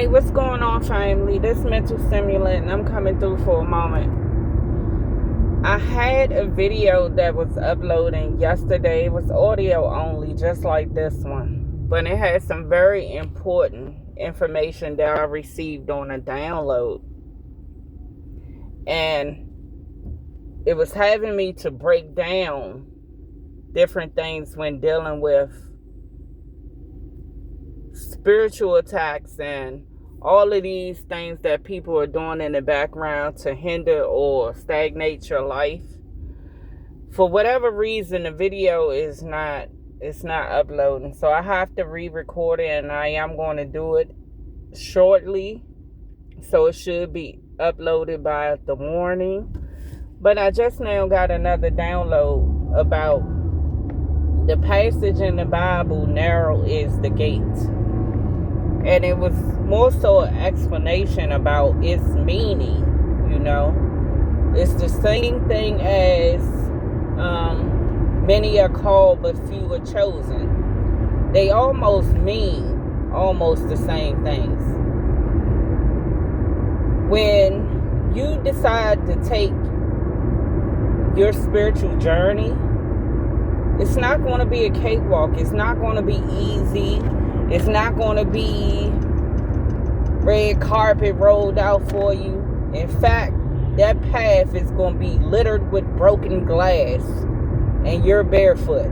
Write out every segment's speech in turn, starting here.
Hey, what's going on, family? This mental stimulant, and I'm coming through for a moment. I had a video that was uploading yesterday. It was audio only, just like this one. But it had some very important information that I received on a download. And it was having me to break down different things when dealing with spiritual attacks and all of these things that people are doing in the background to hinder or stagnate your life. For whatever reason, the video is not uploading, so I have to re-record it, and I am going to do it shortly, so it should be uploaded by the morning. But I just now got another download about the passage in the Bible, narrow is the gate. And it was more so an explanation about its meaning, It's the same thing as many are called but few are chosen. They almost mean almost the same things. When you decide to take your spiritual journey, it's not going to be a cakewalk. It's not going to be easy. It's not going to be red carpet rolled out for you. In fact, that path is going to be littered with broken glass and you're barefoot.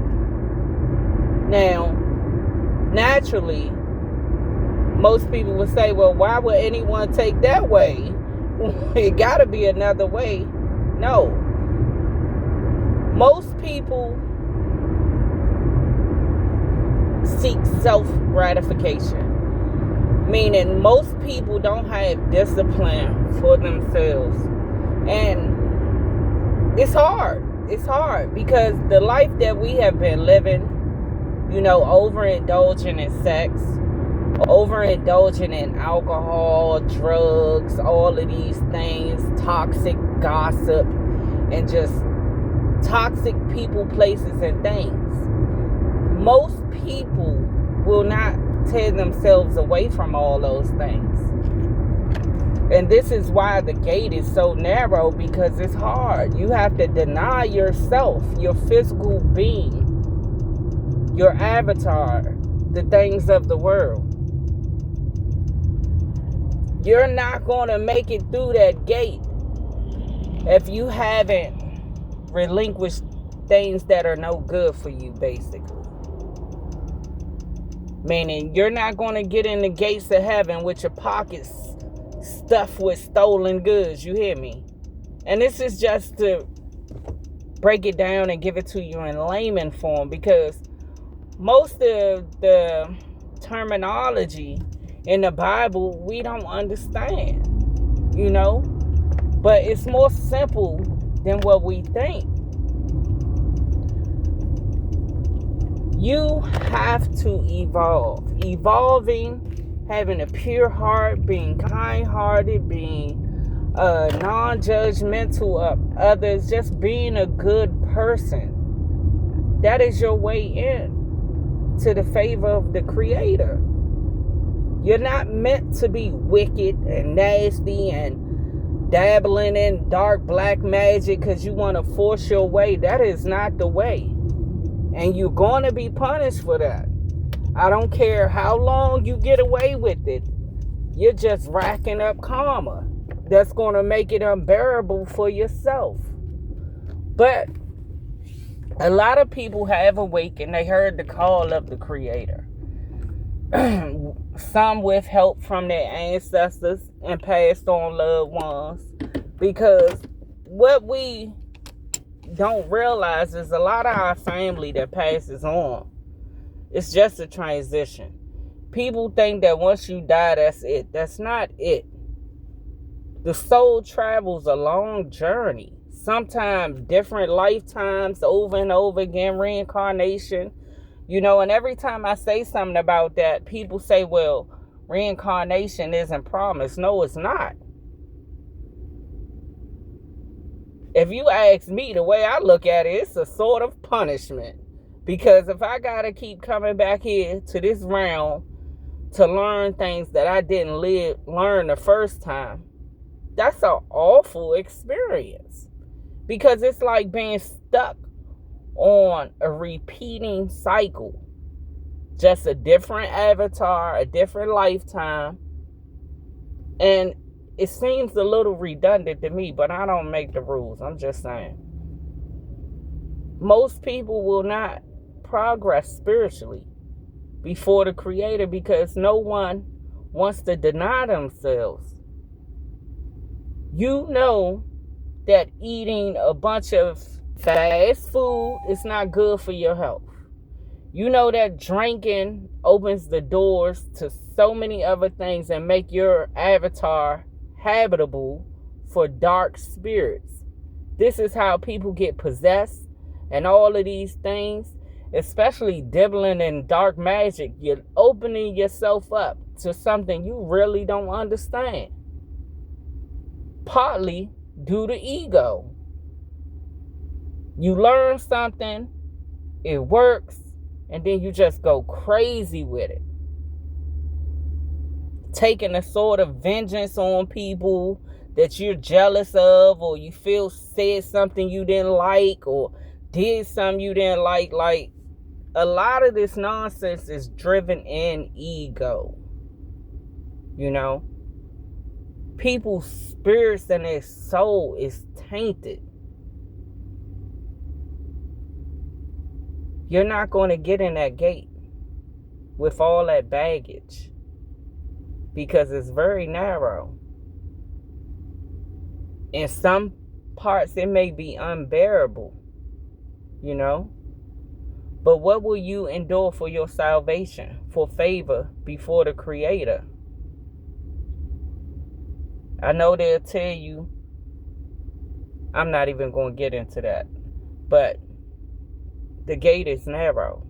Now, naturally, most people would say, well, why would anyone take that way? It got to be another way. No. Most people seek self-gratification, meaning most people don't have discipline for themselves, and it's hard because the life that we have been living, overindulging in sex, overindulging in alcohol, drugs, all of these things, toxic gossip, and just toxic people, places, and things. Most people will not tear themselves away from all those things. And this is why the gate is so narrow, because it's hard. You have to deny yourself, your physical being, your avatar, the things of the world. You're not going to make it through that gate if you haven't relinquished things that are no good for you, basically. Meaning, you're not going to get in the gates of heaven with your pockets stuffed with stolen goods. You hear me? And this is just to break it down and give it to you in layman form, because most of the terminology in the Bible we don't understand, But it's more simple than what we think. You have to evolve. Evolving, having a pure heart, being kind-hearted, being non-judgmental of others, just being a good person. That is your way in to the favor of the Creator. You're not meant to be wicked and nasty and dabbling in dark black magic because you want to force your way. That is not the way. And you're going to be punished for that. I don't care how long you get away with it. You're just racking up karma. That's going to make it unbearable for yourself. But a lot of people have awakened. They heard the call of the Creator. Some with help from their ancestors and passed on loved ones. Because what we don't realize is a lot of our family that passes on, it's just a transition. People think that once you die, that's it. That's not it. The soul travels a long journey, sometimes different lifetimes, over and over again, reincarnation, and every time I say something about that, people say, well, reincarnation isn't promised. No, it's not. If you ask me, the way I look at it, it's a sort of punishment. Because if I got to keep coming back here to this realm to learn things that I didn't learn the first time. That's an awful experience, because it's like being stuck on a repeating cycle. Just a different avatar, a different lifetime. And it seems a little redundant to me, but I don't make the rules. I'm just saying. Most people will not progress spiritually before the Creator because no one wants to deny themselves. You know that eating a bunch of fast food is not good for your health. You know that drinking opens the doors to so many other things and make your avatar habitable for dark spirits. This is how people get possessed and all of these things, especially dibbling in dark magic. You're opening yourself up to something you really don't understand. Partly due to ego. You learn something, it works, and then you just go crazy with it. Taking a sort of vengeance on people that you're jealous of, or you feel said something you didn't like, or did something you didn't like. Like, a lot of this nonsense is driven in ego. You know? People's spirits and their soul is tainted. You're not going to get in that gate with all that baggage, because it's very narrow. In some parts, it may be unbearable, you know. But what will you endure for your salvation, for favor before the Creator? I know they'll tell you, I'm not even going to get into that, but the gate is narrow.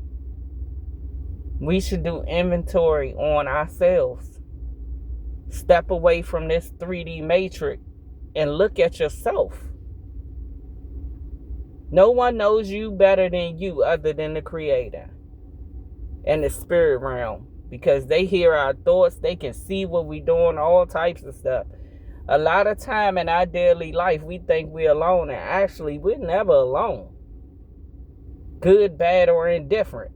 We should do inventory on ourselves. Step away from this 3D matrix and look at yourself. No one knows you better than you other than the Creator and the spirit realm, because they hear our thoughts, they can see what we're doing, all types of stuff. A lot of time in our daily life, we think we're alone, and actually, we're never alone. Good, bad, or indifferent.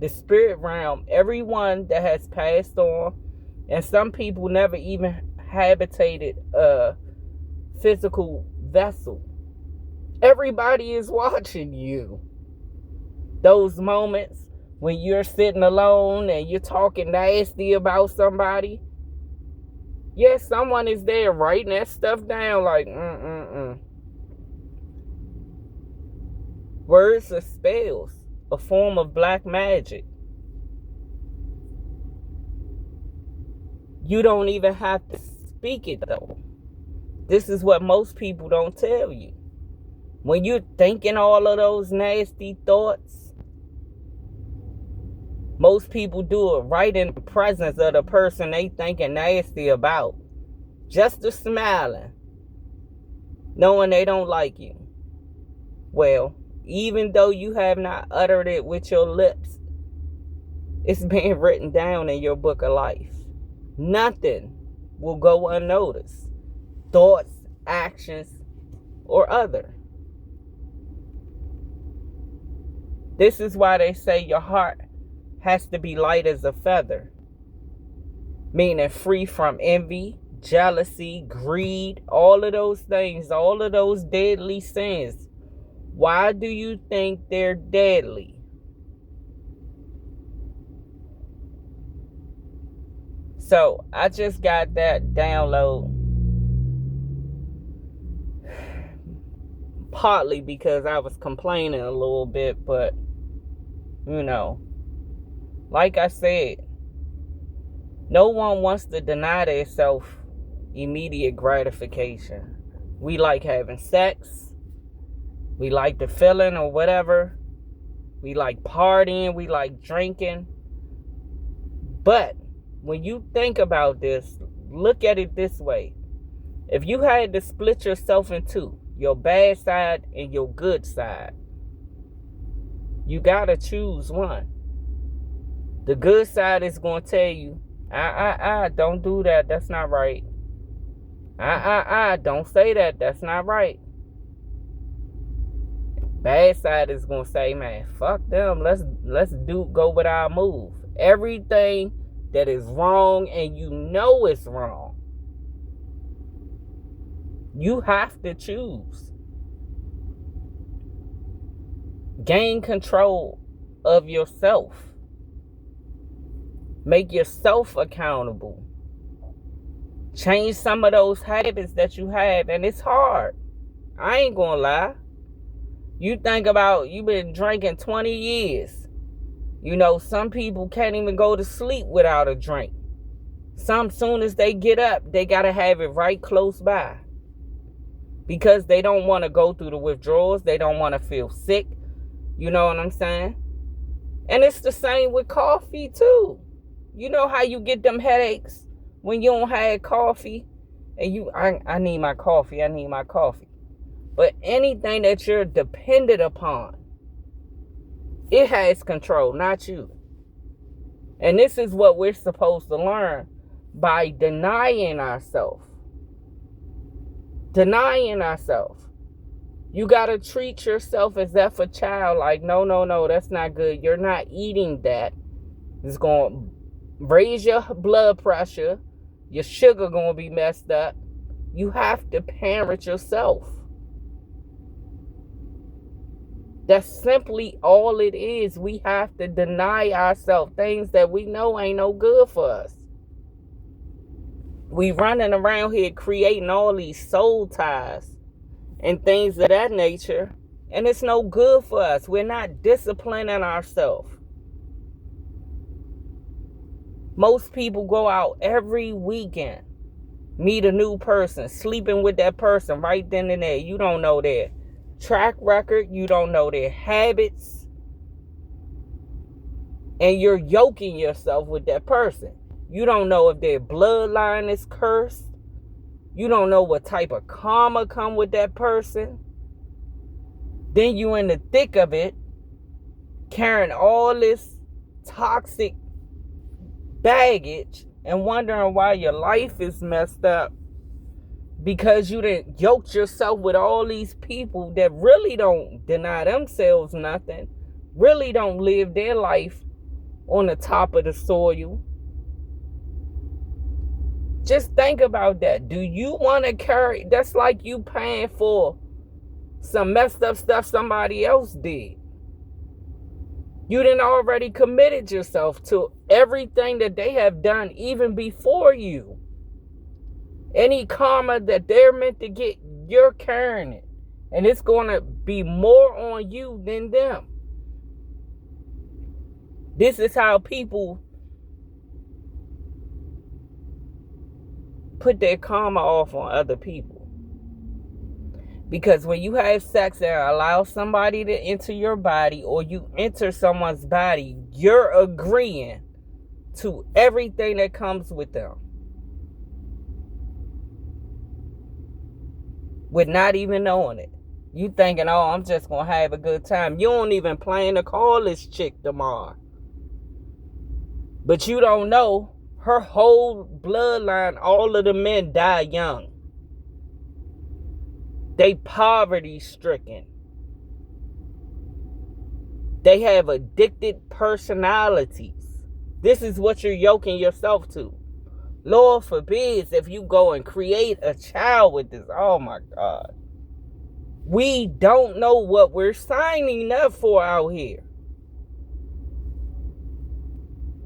The spirit realm, everyone that has passed on, and some people never even habitated a physical vessel. Everybody is watching you. Those moments when you're sitting alone and you're talking nasty about somebody, yes, someone is there writing that stuff down like, Words are spells, a form of black magic. You don't even have to speak it, though. This is what most people don't tell you. When you're thinking all of those nasty thoughts, most people do it right in the presence of the person they thinking nasty about. Just a smiling, knowing they don't like you. Well, even though you have not uttered it with your lips, it's being written down in your book of life. Nothing will go unnoticed. Thoughts, actions, or other. This is why they say your heart has to be light as a feather, meaning free from envy, jealousy, greed, all of those things, all of those deadly sins. Why do you think they're deadly? So I just got that download partly because I was complaining a little bit, but you know, like I said, no one wants to deny themselves immediate gratification. We like having sex. We like the feeling or whatever. We like partying. We like drinking. But when you think about this, look at it this way. If you had to split yourself in two, your bad side and your good side, you gotta choose one. The good side is going to tell you, Don't do that. That's not right. Don't say that. That's not right. Bad side is gonna say, man, fuck them. Let's go with our move. Everything that is wrong and you know it's wrong, you have to choose. Gain control of yourself. Make yourself accountable. Change some of those habits that you have, and it's hard. I ain't gonna lie. You think about, you've been drinking 20 years. You know, some people can't even go to sleep without a drink. Some, soon as they get up, they gotta have it right close by. Because they don't want to go through the withdrawals. They don't want to feel sick. You know what I'm saying? And it's the same with coffee too. You know how you get them headaches when you don't have coffee? And I need my coffee. I need my coffee. But anything that you're dependent upon, it has control, not you. And this is what we're supposed to learn by denying ourselves. Denying ourselves. You got to treat yourself as if a child, like, no, that's not good. You're not eating that. It's going to raise your blood pressure. Your sugar going to be messed up. You have to parent yourself. That's simply all it is. We have to deny ourselves things that we know ain't no good for us. We running around here creating all these soul ties and things of that nature, and it's no good for us. We're not disciplining ourselves. Most people go out every weekend, meet a new person, sleeping with that person right then and there. You don't know their track record. You don't know their habits. And you're yoking yourself with that person. You don't know if their bloodline is cursed. You don't know what type of karma come with that person. Then you in the thick of it, carrying all this toxic baggage and wondering why your life is messed up because you didn't yoke yourself with all these people that really don't deny themselves nothing, really don't live their life on the top of the soil. Just think about that. Do you want to carry? That's like you paying for some messed up stuff somebody else did. You done already committed yourself to everything that they have done even before you. Any karma that they're meant to get, you're carrying it. And it's going to be more on you than them. This is how people put their karma off on other people. Because when you have sex and allow somebody to enter your body, or you enter someone's body, you're agreeing to everything that comes with them. With not even knowing it. You thinking, oh, I'm just going to have a good time. You don't even plan to call this chick tomorrow. But you don't know her whole bloodline, all of the men die young. They poverty stricken. They have addicted personalities. This is what you're yoking yourself to. Lord forbids if you go and create a child with this. Oh my God. We don't know what we're signing up for out here.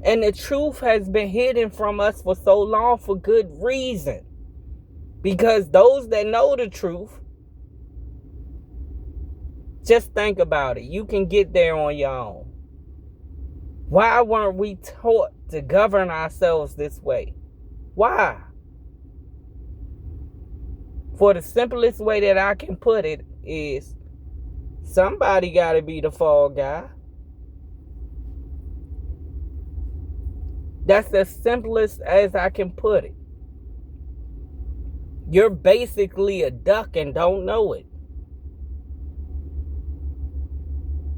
And the truth has been hidden from us for so long for good reason. Because those that know the truth, just think about it. You can get there on your own. Why weren't we taught to govern ourselves this way? Why? For the simplest way that I can put it is, somebody got to be the fall guy. That's as simplest as I can put it. You're basically a duck and don't know it.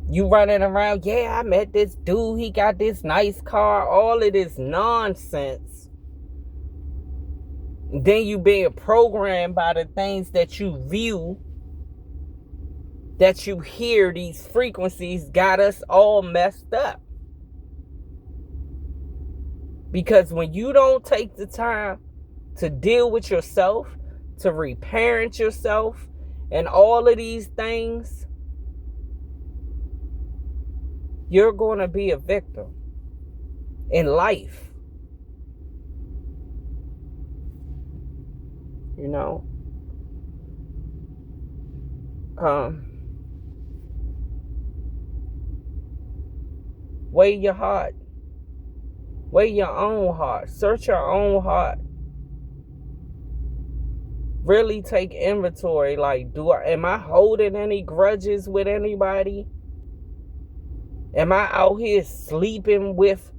You running around, yeah, I met this dude, he got this nice car, all of this nonsense. Then you being programmed by the things that you view, that you hear. These frequencies got us all messed up. Because when you don't take the time to deal with yourself, to reparent yourself, and all of these things, you're going to be a victim in life. You know? Weigh your heart. Weigh your own heart. Search your own heart. Really take inventory. Like, am I holding any grudges with anybody? Am I out here sleeping with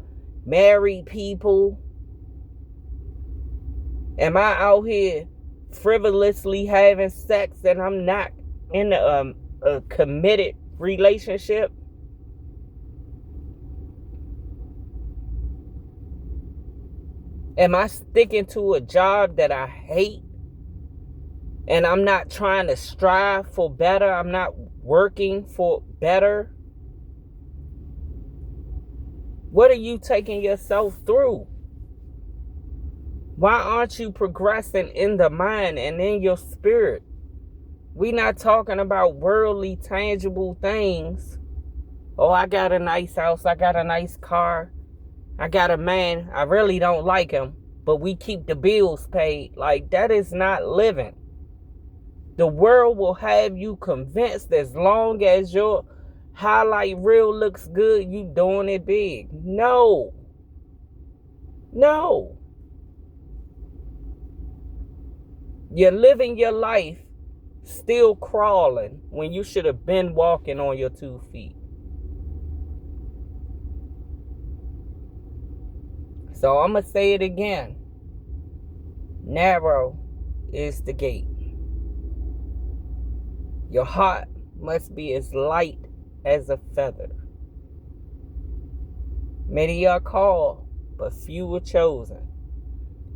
married people? Am I out here frivolously having sex and I'm not in a committed relationship? Am I sticking to a job that I hate and I'm not trying to strive for better? I'm not working for better? What are you taking yourself through? Why aren't you progressing in the mind and in your spirit? We're not talking about worldly, tangible things. Oh, I got a nice house. I got a nice car. I got a man. I really don't like him, but we keep the bills paid. Like, that is not living. The world will have you convinced as long as your highlight reel looks good, you doing it big. No. You're living your life still crawling when you should have been walking on your 2 feet. So I'm going to say it again. Narrow is the gate. Your heart must be as light as a feather. Many are called, but few were chosen.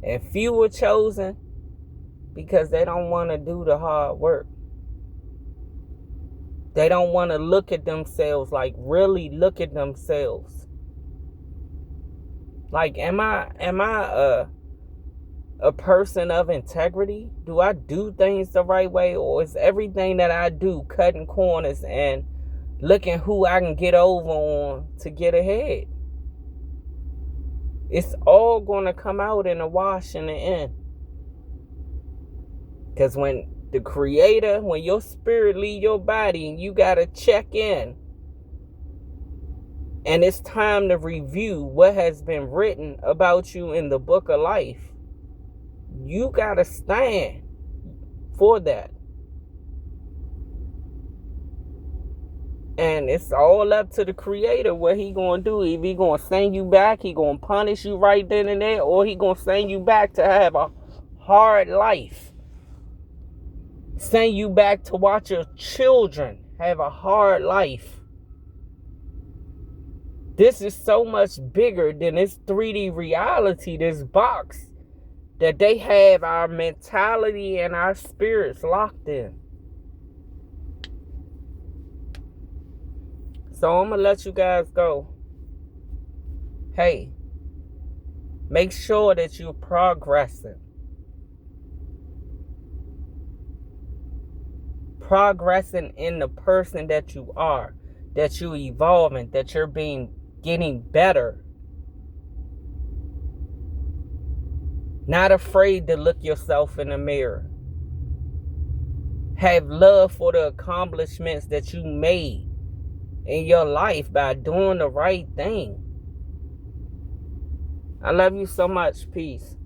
And few were chosen because they don't want to do the hard work. They don't want to look at themselves, like really look at themselves. Like, am I a person of integrity? Do I do things the right way? Or is everything that I do cutting corners and looking who I can get over on to get ahead? It's all going to come out in a wash in the end. Because when the Creator, when your spirit leave your body and you got to check in, and it's time to review what has been written about you in the book of life, you got to stand for that. And it's all up to the Creator what he going to do. If he going to send you back, he going to punish you right then and there, or he going to send you back to have a hard life. Send you back to watch your children have a hard life. This is so much bigger than this 3D reality, this box that they have our mentality and our spirits locked in. So I'm going to let you guys go. Hey, make sure that you're progressing. Progressing in the person that you are, that you're evolving, that you're getting better. Not afraid to look yourself in the mirror. Have love for the accomplishments that you made in your life by doing the right thing. I love you so much. Peace.